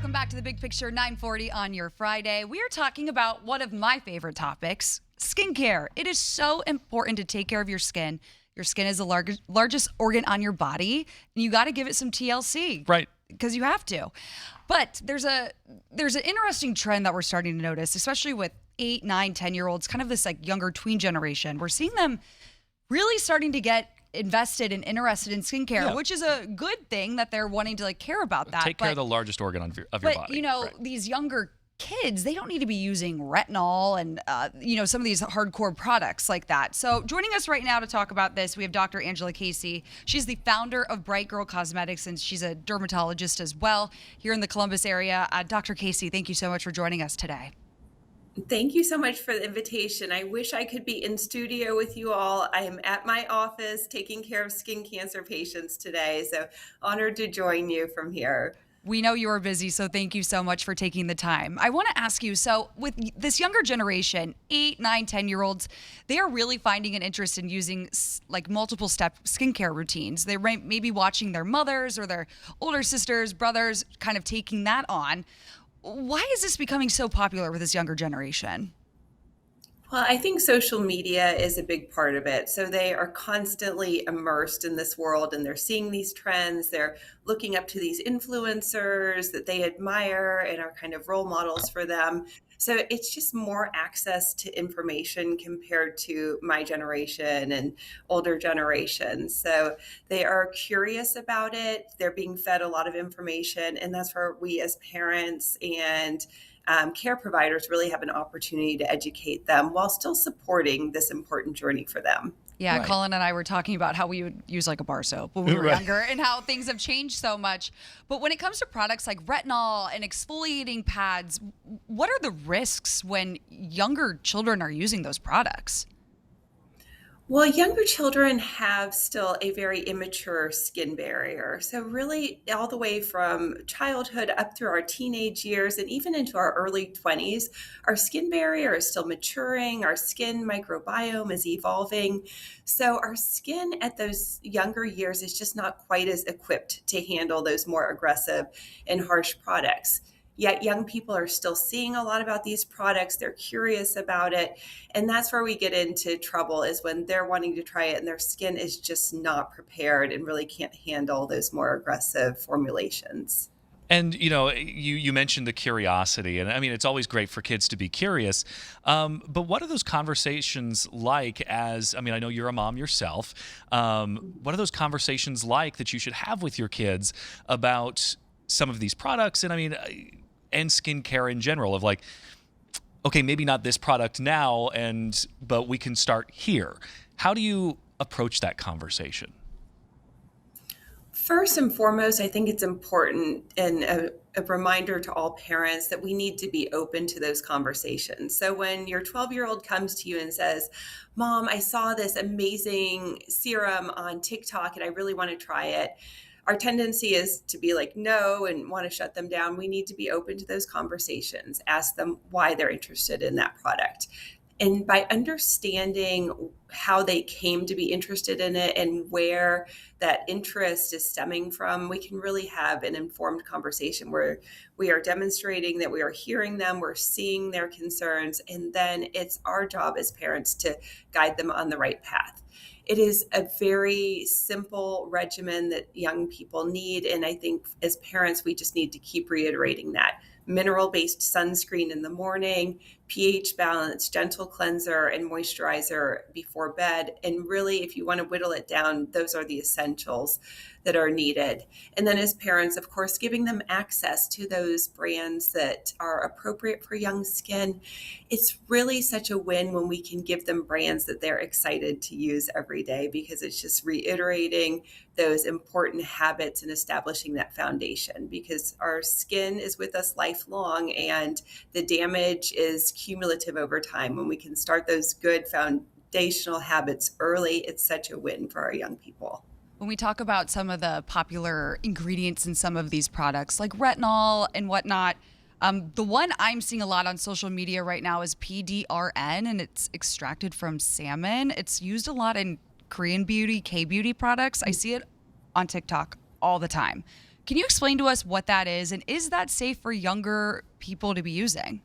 Welcome back to The Big Picture 940 on your Friday. We are talking about one of my favorite topics, skincare. It is so important to take care of your skin. Your skin is the largest organ on your body, and you got to give it some TLC. Right. Because you have to. But there's an interesting trend that we're starting to notice, especially with 8, 9, 10-year-olds, kind of this like younger tween generation. We're seeing them really starting to get invested and interested in skincare, which is a good thing that they're wanting to like care about that. Take care of the largest organ of your body. But, you know, these younger kids, they don't need to be using retinol and, some of these hardcore products like that. So joining us right now to talk about this, we have Dr. Angela Casey. She's the founder of Bright Girl Cosmetics, and she's a dermatologist as well here in the Columbus area. Dr. Casey, thank you so much for joining us today. Thank you so much for the invitation. I wish I could be in studio with you all. I am at my office taking care of skin cancer patients today, so honored to join you from here. We know you are busy, so thank you so much for taking the time. I want to ask you, so with this younger generation, 8, 9, 10-year-olds, they are really finding an interest in using like multiple step skincare routines. They may be watching their mothers or their older sisters, brothers, kind of taking that on. Why is this becoming so popular with this younger generation? Well, I think social media is a big part of it. So they are constantly immersed in this world and they're seeing these trends. They're looking up to these influencers that they admire and are kind of role models for them. So it's just more access to information compared to my generation and older generations. So they are curious about it. They're being fed a lot of information. And that's where we as parents and care providers really have an opportunity to educate them while still supporting this important journey for them. Yeah, Right. Colin and I were talking about how we would use like a bar soap when we were younger and how things have changed so much. But when it comes to products like retinol and exfoliating pads, what are the risks when younger children are using those products? Well, younger children have still a very immature skin barrier. So, really, all the way from childhood up through our teenage years and even into our early 20s, our skin barrier is still maturing. Our skin microbiome is evolving. So, our skin at those younger years is just not quite as equipped to handle those more aggressive and harsh products. Yet young people are still seeing a lot about these products. They're curious about it. And that's where we get into trouble, is when they're wanting to try it and their skin is just not prepared and really can't handle those more aggressive formulations. And, you mentioned the curiosity. And I mean, it's always great for kids to be curious. But what are those conversations like I know you're a mom yourself. What are those conversations like that you should have with your kids about some of these products? And skincare in general, of like, okay, maybe not this product now, but we can start here. How do you approach that conversation? First and foremost, I think it's important and a reminder to all parents that we need to be open to those conversations. So when your 12-year-old comes to you and says, Mom, I saw this amazing serum on TikTok and I really want to try it, our tendency is to be like, no, and want to shut them down. We need to be open to those conversations, ask them why they're interested in that product. And by understanding how they came to be interested in it and where that interest is stemming from, we can really have an informed conversation where we are demonstrating that we are hearing them, we're seeing their concerns, and then it's our job as parents to guide them on the right path. It is a very simple regimen that young people need. And I think as parents, we just need to keep reiterating that. Mineral-based sunscreen in the morning, pH balance, gentle cleanser, and moisturizer before bed. And really, if you want to whittle it down, those are the essentials that are needed. And then as parents, of course, giving them access to those brands that are appropriate for young skin. It's really such a win when we can give them brands that they're excited to use every day, because it's just reiterating those important habits and establishing that foundation, because our skin is with us lifelong and the damage is cumulative over time. When we can start those good foundational habits early, it's such a win for our young people. When we talk about some of the popular ingredients in some of these products like retinol and whatnot, the one I'm seeing a lot on social media right now is PDRN, and it's extracted from salmon. It's used a lot in Korean beauty, K-beauty products. I see it on TikTok all the time. Can you explain to us what that is, and is that safe for younger people to be using?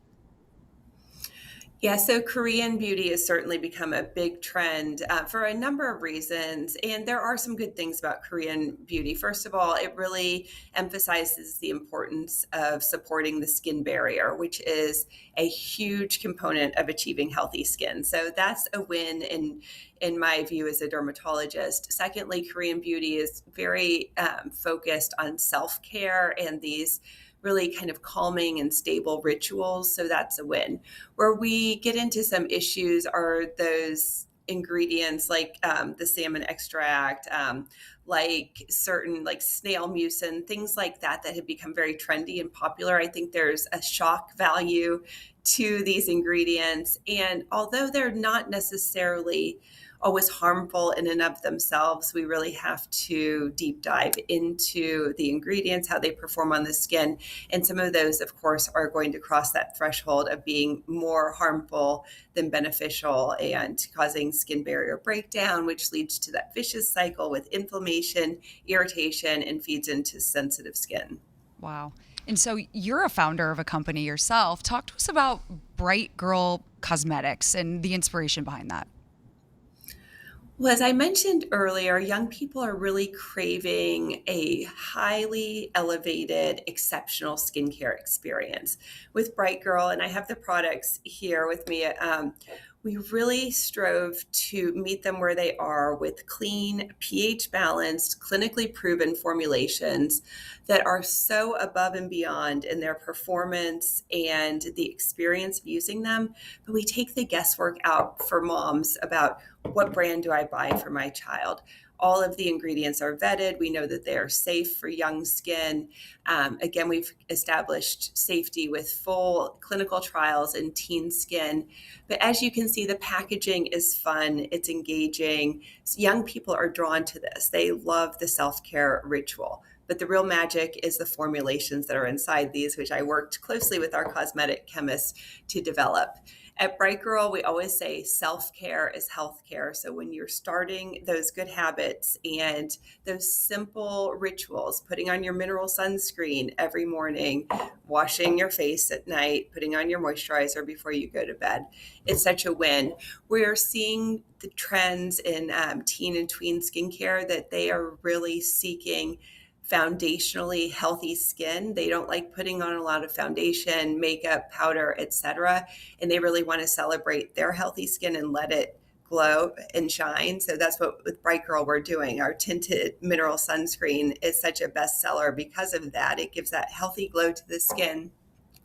Yeah, so Korean beauty has certainly become a big trend for a number of reasons. And there are some good things about Korean beauty. First of all, it really emphasizes the importance of supporting the skin barrier, which is a huge component of achieving healthy skin. So that's a win in my view as a dermatologist. Secondly, Korean beauty is very focused on self-care and these really kind of calming and stable rituals. So that's a win. Where we get into some issues are those ingredients like the salmon extract, like certain like snail mucin, things like that that have become very trendy and popular. I think there's a shock value to these ingredients. And although they're not necessarily always harmful in and of themselves, we really have to deep dive into the ingredients, how they perform on the skin. And some of those, of course, are going to cross that threshold of being more harmful than beneficial and causing skin barrier breakdown, which leads to that vicious cycle with inflammation, irritation, and feeds into sensitive skin. Wow. And so you're a founder of a company yourself. Talk to us about Bright Girl Cosmetics and the inspiration behind that. Well, as I mentioned earlier, young people are really craving a highly elevated, exceptional skincare experience with Bright Girl, and I have the products here with me. We really strove to meet them where they are with clean, pH balanced, clinically proven formulations that are so above and beyond in their performance and the experience of using them. But we take the guesswork out for moms about what brand do I buy for my child. All of the ingredients are vetted. We know that they are safe for young skin. Again, we've established safety with full clinical trials in teen skin. But as you can see, the packaging is fun, it's engaging. Young people are drawn to this. They love the self-care ritual. But the real magic is the formulations that are inside these, which I worked closely with our cosmetic chemists to develop. At Bright Girl, we always say self-care is healthcare. So when you're starting those good habits and those simple rituals, putting on your mineral sunscreen every morning, washing your face at night, putting on your moisturizer before you go to bed, it's such a win. We're seeing the trends in teen and tween skincare that they are really seeking foundationally healthy skin. They don't like putting on a lot of foundation, makeup, powder, etc. And they really want to celebrate their healthy skin and let it glow and shine. So that's what with Bright Girl we're doing. Our tinted mineral sunscreen is such a bestseller because of that. It gives that healthy glow to the skin.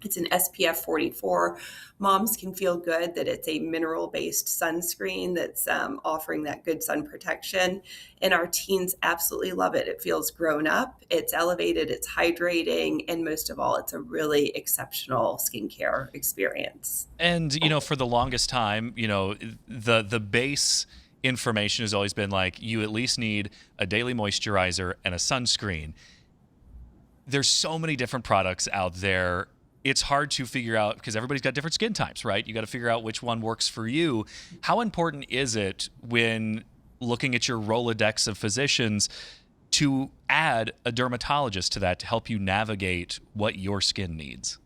It's an SPF 44. Moms can feel good that it's a mineral-based sunscreen that's offering that good sun protection. And our teens absolutely love it. It feels grown up, it's elevated, it's hydrating, and most of all, it's a really exceptional skincare experience. And for the longest time, the base information has always been like you at least need a daily moisturizer and a sunscreen. There's so many different products out there. It's hard to figure out because everybody's got different skin types, right? You got to figure out which one works for you. How important is it when looking at your Rolodex of physicians to add a dermatologist to that to help you navigate what your skin needs?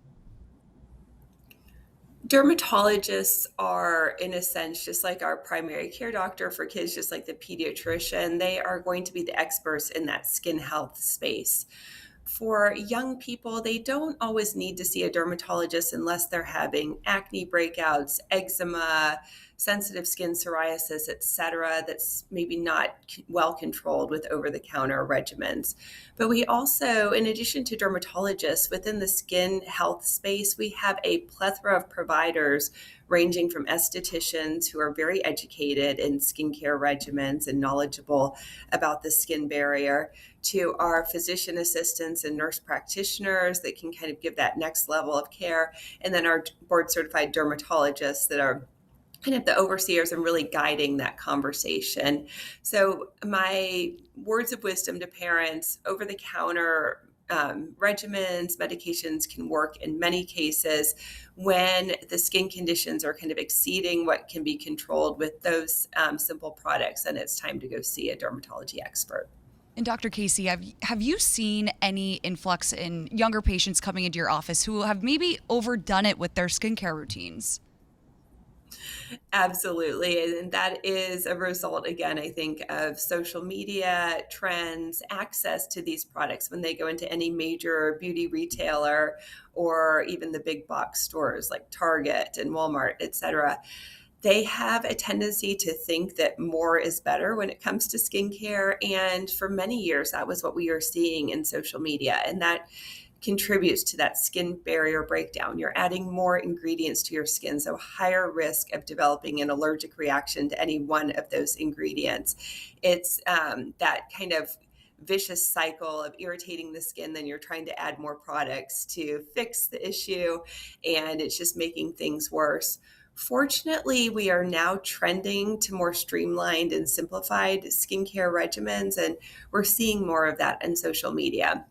Dermatologists are, in a sense, just like our primary care doctor for kids, just like the pediatrician. They are going to be the experts in that skin health space. For young people, they don't always need to see a dermatologist unless they're having acne breakouts, eczema, sensitive skin, psoriasis, etc. That's maybe not well controlled with over-the-counter regimens. But we also, in addition to dermatologists, within the skin health space, we have a plethora of providers ranging from estheticians who are very educated in skincare regimens and knowledgeable about the skin barrier to our physician assistants and nurse practitioners that can kind of give that next level of care, and then our board certified dermatologists that are kind of the overseers and really guiding that conversation. So my words of wisdom to parents: over the counter regimens, medications can work in many cases when the skin conditions are kind of exceeding what can be controlled with those simple products, and it's time to go see a dermatology expert. And Dr. Casey, have you seen any influx in younger patients coming into your office who have maybe overdone it with their skincare routines? Absolutely. And that is a result, again, I think, of social media trends, access to these products when they go into any major beauty retailer or even the big box stores like Target and Walmart, et cetera. They have a tendency to think that more is better when it comes to skincare. And for many years, that was what we were seeing in social media. And that contributes to that skin barrier breakdown. You're adding more ingredients to your skin, so higher risk of developing an allergic reaction to any one of those ingredients. It's that kind of vicious cycle of irritating the skin, then you're trying to add more products to fix the issue, and it's just making things worse. Fortunately, we are now trending to more streamlined and simplified skincare regimens, and we're seeing more of that in social media.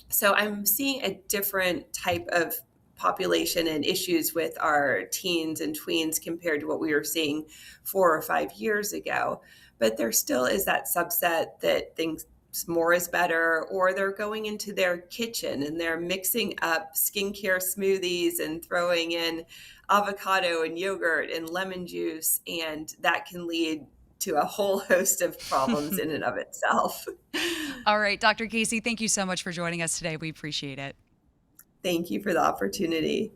So I'm seeing a different type of population and issues with our teens and tweens compared to what we were seeing 4 or 5 years ago. But there still is that subset that thinks more is better, or they're going into their kitchen and they're mixing up skincare smoothies and throwing in avocado and yogurt and lemon juice. And that can lead to a whole host of problems in and of itself. All right, Dr. Casey, thank you so much for joining us today. We appreciate it. Thank you for the opportunity.